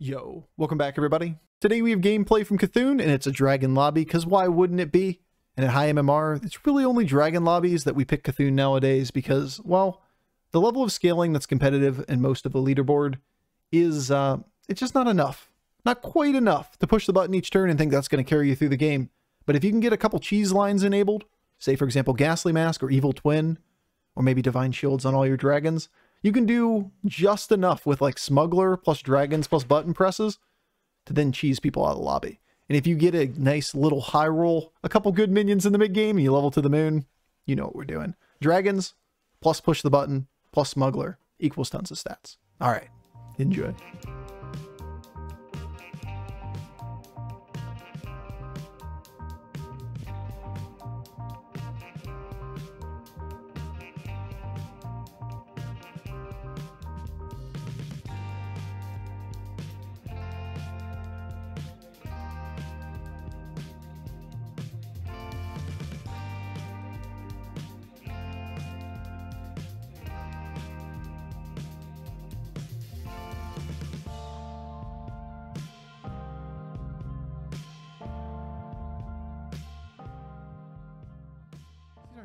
Yo, welcome back everybody. Today we have gameplay from Cthulhu, and it's a dragon lobby, because why wouldn't it be? And at high MMR, it's really only dragon lobbies that we pick Cthulhu nowadays because, well, the level of scaling that's competitive in most of the leaderboard is, it's just not enough. Not quite enough to push the button each turn and think that's going to carry you through the game. But if you can get a couple cheese lines enabled, say for example Ghastly Mask or Evil Twin, or maybe Divine Shields on all your dragons, you can do just enough with like Smuggler plus dragons plus button presses to then cheese people out of the lobby. And if you get a nice little high roll, a couple good minions in the mid game, and you level to the moon, you know what we're doing. Dragons plus push the button plus Smuggler equals tons of stats. All right, enjoy.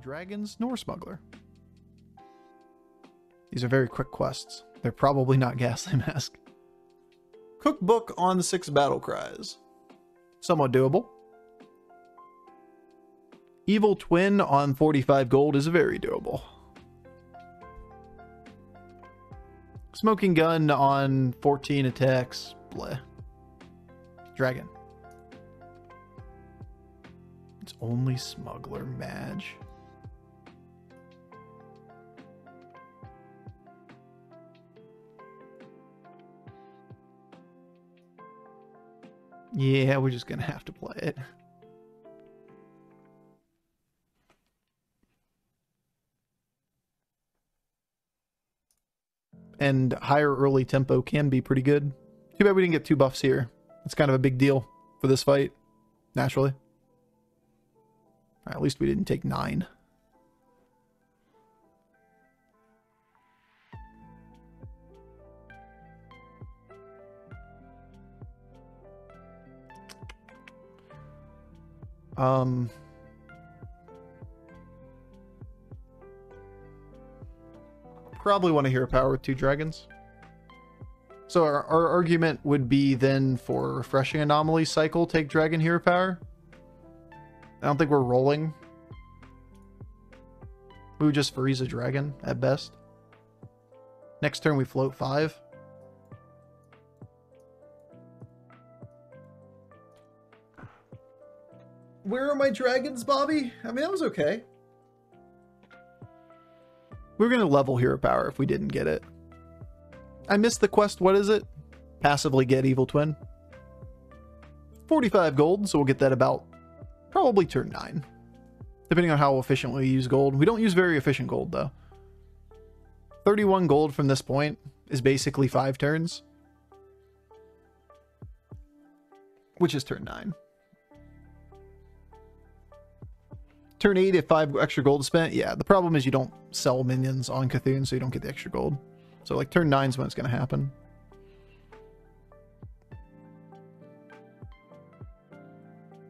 Dragons nor Smuggler. These are very quick quests. They're probably not Ghastly Mask. Cookbook on 6 battle cries. Somewhat doable. Evil Twin on 45 gold is very doable. Smoking Gun on 14 attacks. Bleh. Dragon. It's only Smuggler Madge. Yeah, we're just gonna have to play it. And higher early tempo can be pretty good. Too bad we didn't get 2 buffs here. It's kind of a big deal for this fight, naturally. At least we didn't take 9. Probably want to hear a power with 2 dragons. So our argument would be then for refreshing anomaly cycle, take dragon hero power. I don't think we're rolling. We would just freeze a dragon at best. Next turn we float 5. Where are my dragons, Bobby? I mean, that was okay. We were going to level hero power if we didn't get it. I missed the quest. What is it? Passively get Evil Twin. 45 gold, so we'll get that about probably turn 9. Depending on how efficiently we use gold. We don't use very efficient gold, though. 31 gold from this point is basically 5 turns. Which is turn 9. Turn 8 if 5 extra gold is spent. Yeah, the problem is you don't sell minions on Cthulhu, so you don't get the extra gold. So like turn 9 is when it's going to happen.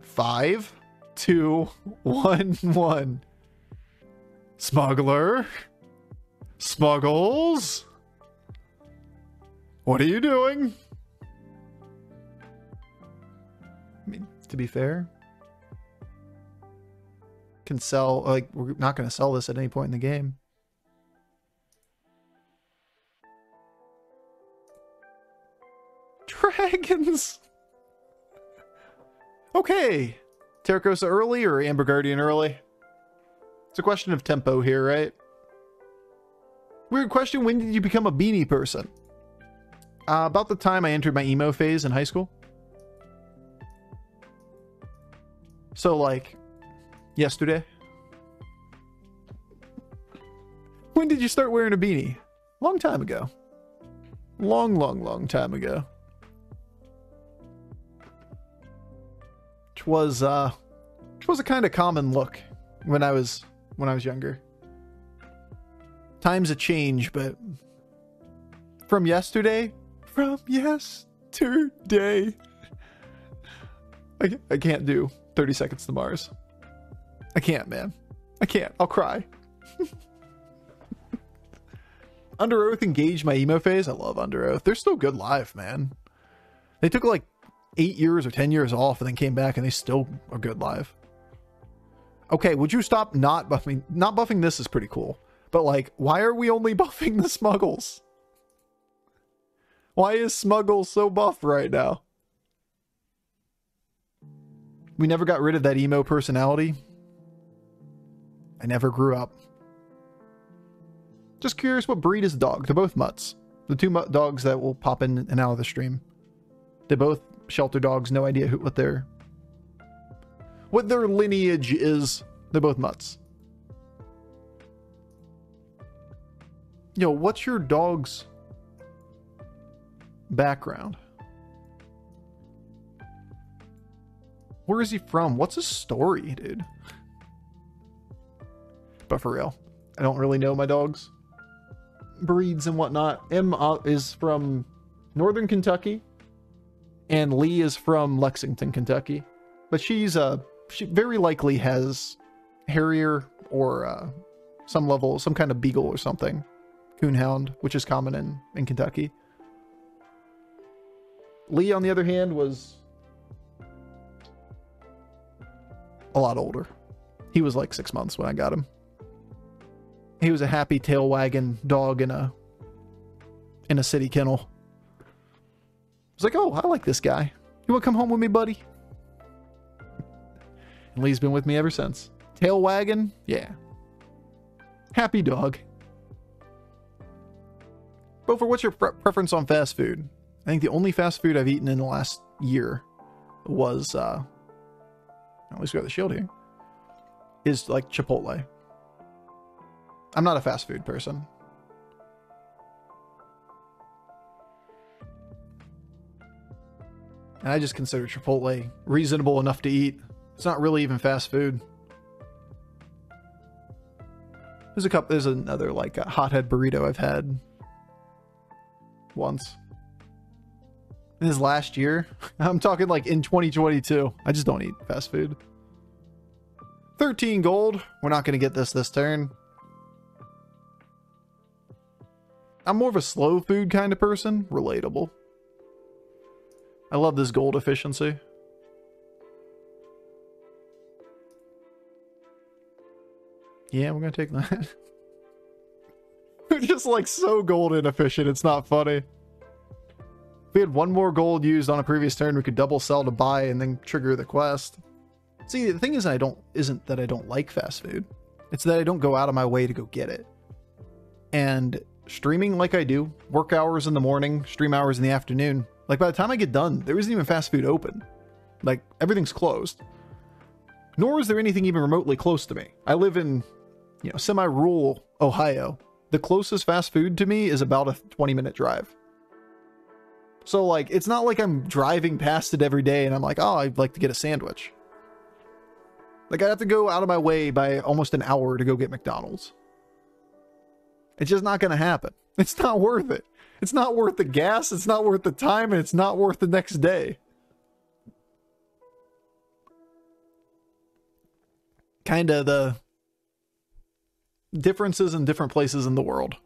Five, 2, 1, 1. Smuggler. Smuggles. What are you doing? I mean, to be fair, can sell, like, we're not going to sell this at any point in the game. Dragons! Okay. Terracosa early or Amber Guardian early? It's a question of tempo here, right? Weird question, when did you become a beanie person? About the time I entered my emo phase in high school. So, like, yesterday. When did you start wearing a beanie? Long time ago. Long time ago. Which was a kind of common look when I was younger. Times a change, but from yesterday, today. I can't do 30 Seconds to Mars. I can't, man. I can't. I'll cry. Under Oath engaged my emo phase. I love Under Oath. They're still good live, man. They took like 8 years or 10 years off and then came back and they still are good live. Okay, would you stop not buffing? Not buffing this is pretty cool. But like, why are we only buffing the Smuggles? Why is Smuggles so buff right now? We never got rid of that emo personality. I never grew up. Just curious, what breed is dog? They're both mutts. The two mutt dogs that will pop in and out of the stream. They're both shelter dogs. No idea what their lineage is. They're both mutts. Yo, what's your dog's background? Where is he from? What's his story, dude? But for real, I don't really know my dogs' breeds and whatnot. M is from Northern Kentucky, and Lee is from Lexington, Kentucky. But she very likely has Harrier or some kind of Beagle or something. Coonhound, which is common in Kentucky. Lee, on the other hand, was a lot older. He was like 6 months when I got him. He was a happy tail wagging dog in a city kennel. I was like, oh, I like this guy. You want to come home with me, buddy? And Lee's been with me ever since. Tail wagging? Yeah. Happy dog. Bofur, what's your preference on fast food? I think the only fast food I've eaten in the last year was, at least we got the shield here, is like Chipotle. I'm not a fast food person. And I just consider Chipotle reasonable enough to eat. It's not really even fast food. There's another like a hothead burrito I've had once. In this last year. I'm talking like in 2022. I just don't eat fast food. 13 gold. We're not going to get this turn. I'm more of a slow food kind of person. Relatable. I love this gold efficiency. Yeah, we're going to take that. We're just like so gold inefficient. It's not funny. If we had one more gold used on a previous turn, we could double sell to buy and then trigger the quest. See, the thing is, isn't that I don't like fast food. It's that I don't go out of my way to go get it. And streaming like I do, work hours in the morning, stream hours in the afternoon. Like by the time I get done, there isn't even fast food open. Like everything's closed. Nor is there anything even remotely close to me. I live in, semi-rural Ohio. The closest fast food to me is about a 20-minute drive. So like, it's not like I'm driving past it every day and I'm like, oh, I'd like to get a sandwich. Like I have to go out of my way by almost an hour to go get McDonald's. It's just not going to happen. It's not worth it. It's not worth the gas. It's not worth the time. And it's not worth the next day. Kind of the differences in different places in the world.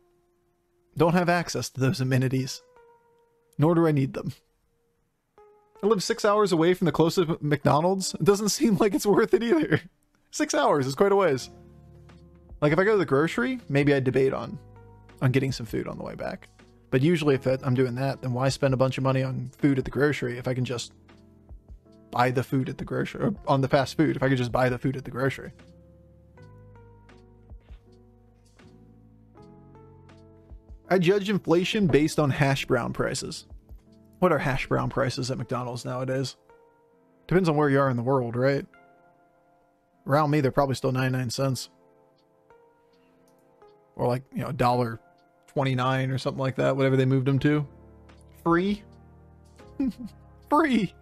Don't have access to those amenities. Nor do I need them. I live 6 hours away from the closest McDonald's. It doesn't seem like it's worth it either. 6 hours is quite a ways. Like if I go to the grocery, maybe I'd debate on getting some food on the way back. But usually if I'm doing that, then why spend a bunch of money on food at the grocery if I can just buy the food at the grocery, or on the fast food, if I could just buy the food at the grocery. I judge inflation based on hash brown prices. What are hash brown prices at McDonald's nowadays? Depends on where you are in the world, right? Around me, they're probably still 99 cents. Or like, $1.29 or something like that, whatever they moved them to. Free. Free.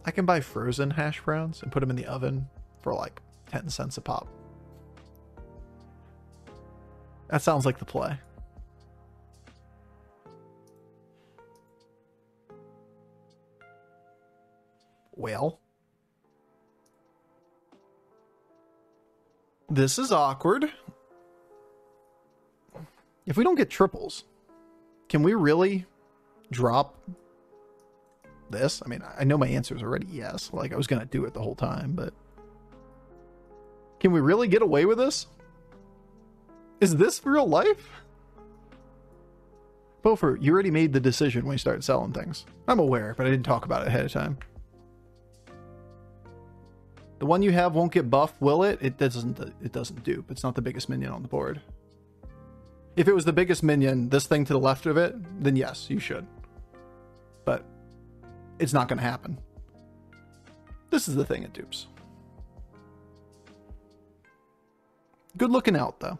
I can buy frozen hash browns and put them in the oven for like 10 cents a pop. That sounds like the play. Well. This is awkward. If we don't get triples, can we really drop this? I mean, I know my answer is already yes. Like, I was going to do it the whole time, but... Can we really get away with this? Is this real life? Bofur, you already made the decision when you started selling things. I'm aware, but I didn't talk about it ahead of time. The one you have won't get buffed, will it? It doesn't dupe. It's not the biggest minion on the board. If it was the biggest minion, this thing to the left of it, then yes, you should. But it's not going to happen. This is the thing it dupes. Good looking out, though.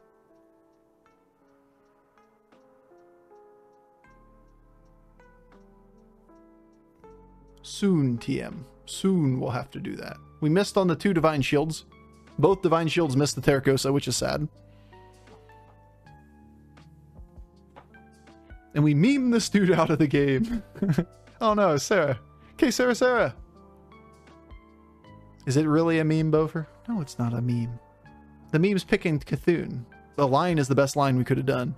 Soon, TM. Soon we'll have to do that. We missed on the 2 Divine Shields. Both Divine Shields missed the Terracosa, which is sad. And we meme this dude out of the game. Oh no, Sarah. Okay, Sarah. Is it really a meme, Bofur? No, it's not a meme. The meme's picking Cthulhu. The line is the best line we could have done.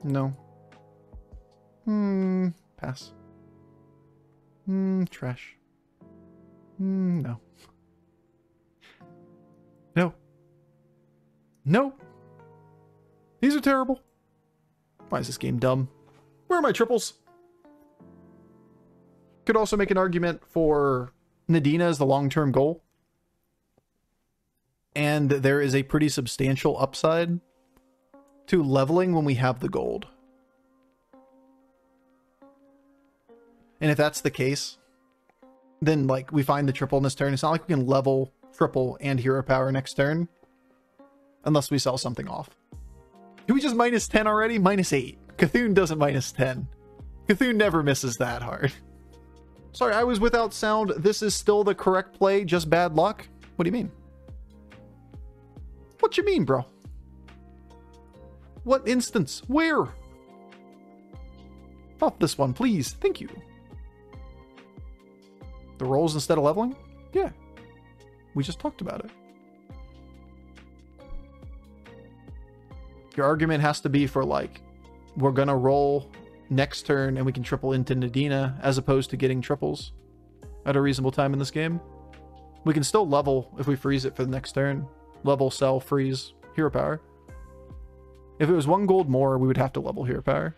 No. Pass. Trash. No. No. No. These are terrible. Why is this game dumb? Where are my triples? Could also make an argument for Nadina as the long-term goal. And there is a pretty substantial upside to leveling when we have the gold. And if that's the case, then like we find the triple in this turn. It's not like we can level triple and hero power next turn. Unless we sell something off. Did we just minus 10 already? Minus 8. Cthulhu doesn't minus 10. Cthulhu never misses that hard. Sorry, I was without sound. This is still the correct play, just bad luck? What do you mean? What you mean, bro? What instance? Where? Pop this one, please. Thank you. The rolls instead of leveling? Yeah. We just talked about it. Your argument has to be for like, we're gonna roll next turn and we can triple into Nadina as opposed to getting triples at a reasonable time in this game. We can still level if we freeze it for the next turn. Level, sell, freeze, hero power. If it was 1 gold more, we would have to level hero power.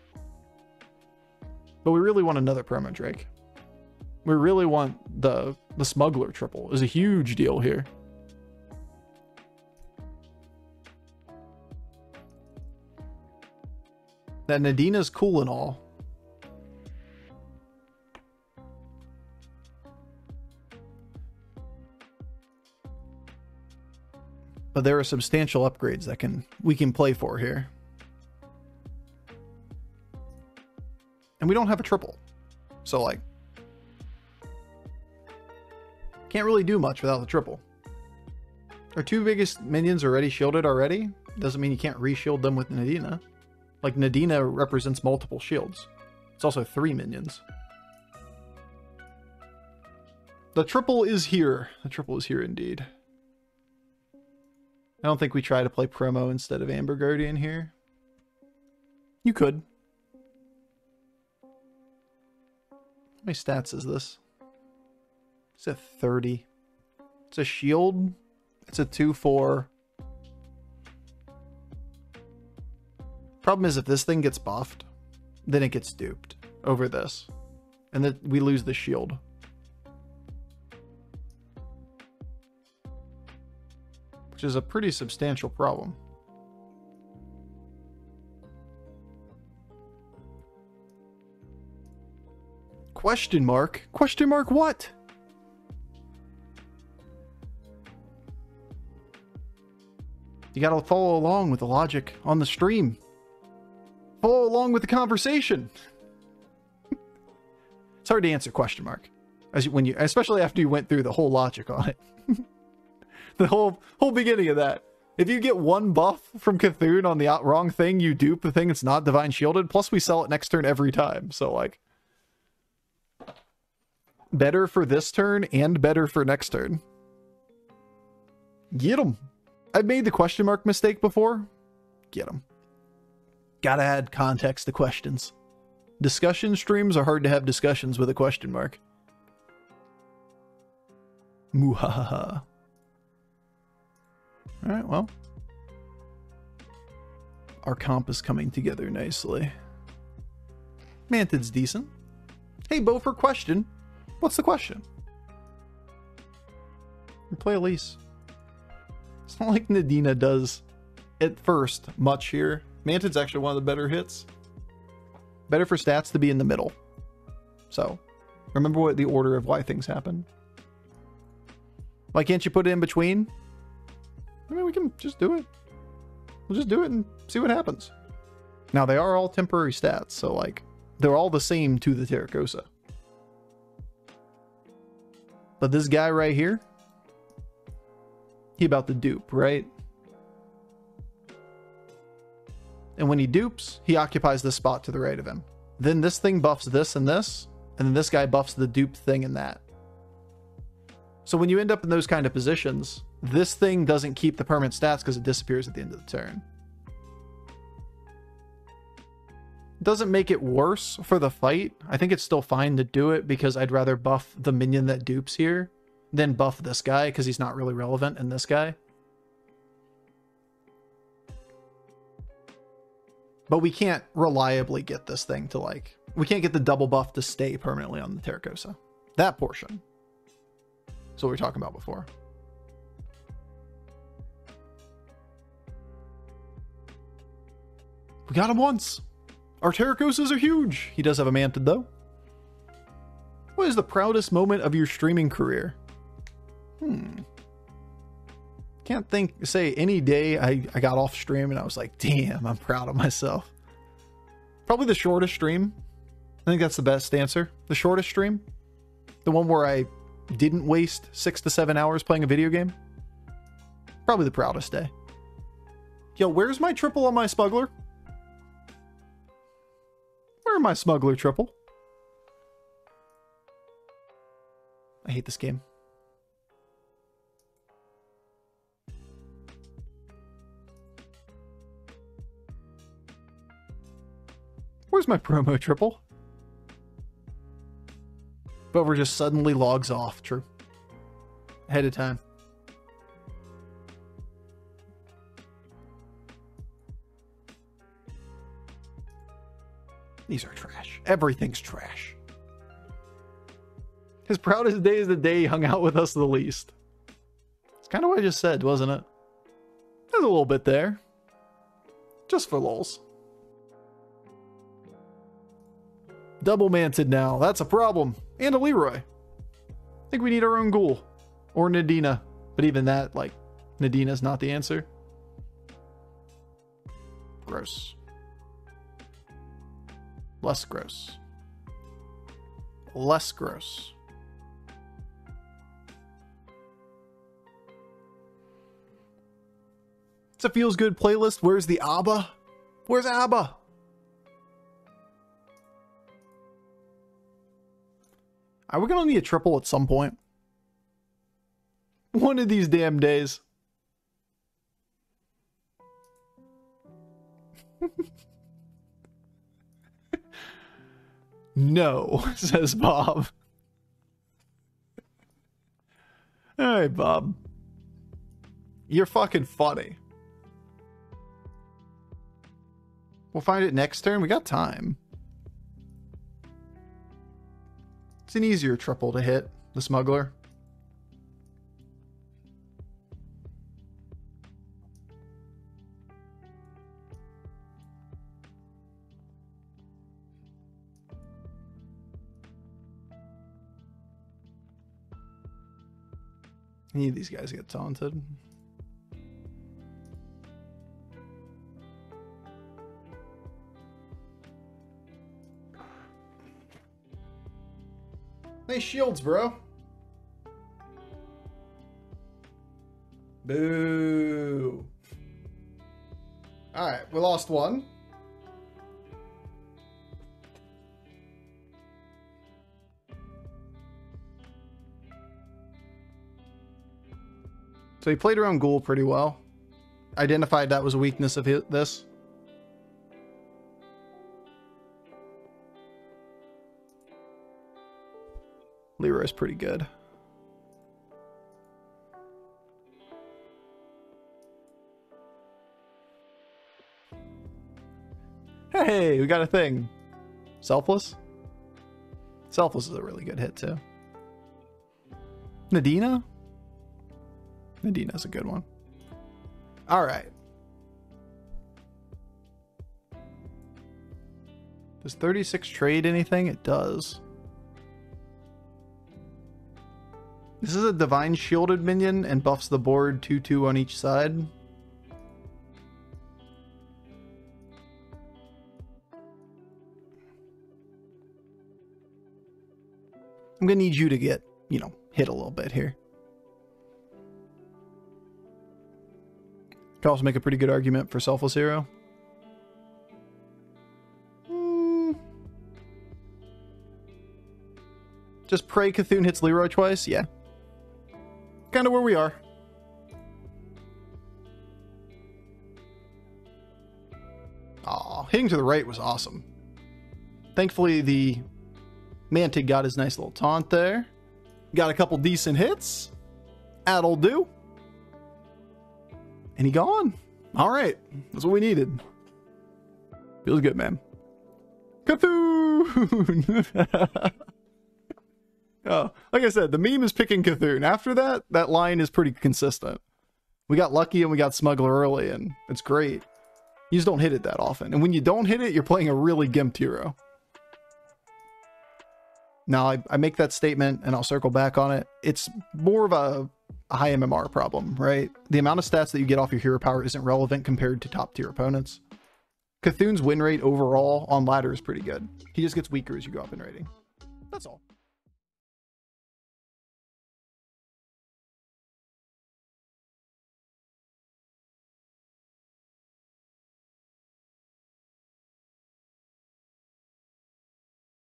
But we really want another promo Drake. We really want the Smuggler triple. Is a huge deal here. That Nadina's cool and all. But there are substantial upgrades that we can play for here. And we don't have a triple. So like, can't really do much without the triple. Our 2 biggest minions already shielded already. Doesn't mean you can't re-shield them with Nadina. Like, Nadina represents multiple shields. It's also 3 minions. The triple is here. The triple is here indeed. I don't think we try to play promo instead of Amber Guardian here. You could. How many stats is this? It's a 30. It's a shield. It's a 2/4. Problem is, if this thing gets buffed, then it gets duped over this. And then we lose the shield. Which is a pretty substantial problem. Question mark? Question mark what? You gotta follow along with the logic on the stream. Follow along with the conversation. It's hard to answer question mark, especially after you went through the whole logic on it. The whole beginning of that. If you get one buff from Cthulhu on the wrong thing, you dupe the thing that's not Divine Shielded. Plus, we sell it next turn every time. So, like, better for this turn and better for next turn. Get him. I've made the question mark mistake before. Get him. Gotta add context to questions. Discussion streams are hard to have discussions with a question mark. Muhahaha. Alright, well. Our comp is coming together nicely. Mantid's decent. Hey, Bofur, question. What's the question? You play Elise. It's not like Nicholena does, at first, much here. Mantid's actually one of the better hits. Better for stats to be in the middle. So, remember what the order of why things happen. Why can't you put it in between? I mean, we can just do it. We'll just do it and see what happens. Now, they are all temporary stats, so, like, they're all the same to the Terracosa. But this guy right here, he about to dupe, right? And when he dupes, he occupies this spot to the right of him. Then this thing buffs this and this, and then this guy buffs the dupe thing and that. So when you end up in those kind of positions, this thing doesn't keep the permanent stats because it disappears at the end of the turn. Doesn't make it worse for the fight. I think it's still fine to do it because I'd rather buff the minion that dupes here than buff this guy because he's not really relevant in this guy. But we can't reliably get this thing to, like, we can't get the double buff to stay permanently on the Terracosa. That portion. That's what we were talking about before. We got him once. Our Terracosas are huge. He does have a Mantid, though. What is the proudest moment of your streaming career? Can't say any day I got off stream and I was like, damn, I'm proud of myself. Probably the shortest stream. I think that's the best answer. The shortest stream. The one where I didn't waste 6 to 7 hours playing a video game. Probably the proudest day. Yo, where's my triple on my Smuggler? Where are my Smuggler triple? I hate this game. Where's my promo triple? Bofur just suddenly logs off. True. Ahead of time. These are trash. Everything's trash. His proudest day is the day he hung out with us the least. It's kind of what I just said, wasn't it? There's a little bit there. Just for lols. Double Mantid now. That's a problem. And a Leroy. I think we need our own ghoul. Or Nicholena. But even that, like, Nicolena's not the answer. Gross. Less gross. Less gross. It's a feels good playlist. Where's the ABBA? Where's ABBA? Are we gonna need a triple at some point? One of these damn days. No, says Bob. Alright, Bob. You're fucking funny. We'll find it next turn. We got time. It's an easier triple to hit, the Smuggler. I need these guys to get taunted. Nice shields, bro. Boo. Alright, we lost one. So he played around Ghoul pretty well. Identified that was a weakness of this. Leroy's pretty good. Hey, we got a thing. Selfless? Selfless is a really good hit too. Nadina? Nadina's a good one. Alright. Does 36 trade anything? It does. This is a Divine Shielded minion and buffs the board 2/2 on each side. I'm gonna need you to get, you know, hit a little bit here. Could also make a pretty good argument for Selfless Hero. Just pray Cthulhu hits Leroy twice? Yeah. Kind of where we are. Aw, hitting to the right was awesome. Thankfully, the Mantic got his nice little taunt there. Got a couple decent hits. That'll do. And he gone. All right. That's what we needed. Feels good, man. Cthulhu! Oh, like I said, the meme is picking Cthulhu. After that, that line is pretty consistent. We got lucky and we got Smuggler early, and it's great. You just don't hit it that often. And when you don't hit it, you're playing a really gimped hero. Now, I make that statement, and I'll circle back on it. It's more of a high MMR problem, right? The amount of stats that you get off your hero power isn't relevant compared to top tier opponents. Cthulhu's win rate overall on ladder is pretty good. He just gets weaker as you go up in rating. That's all.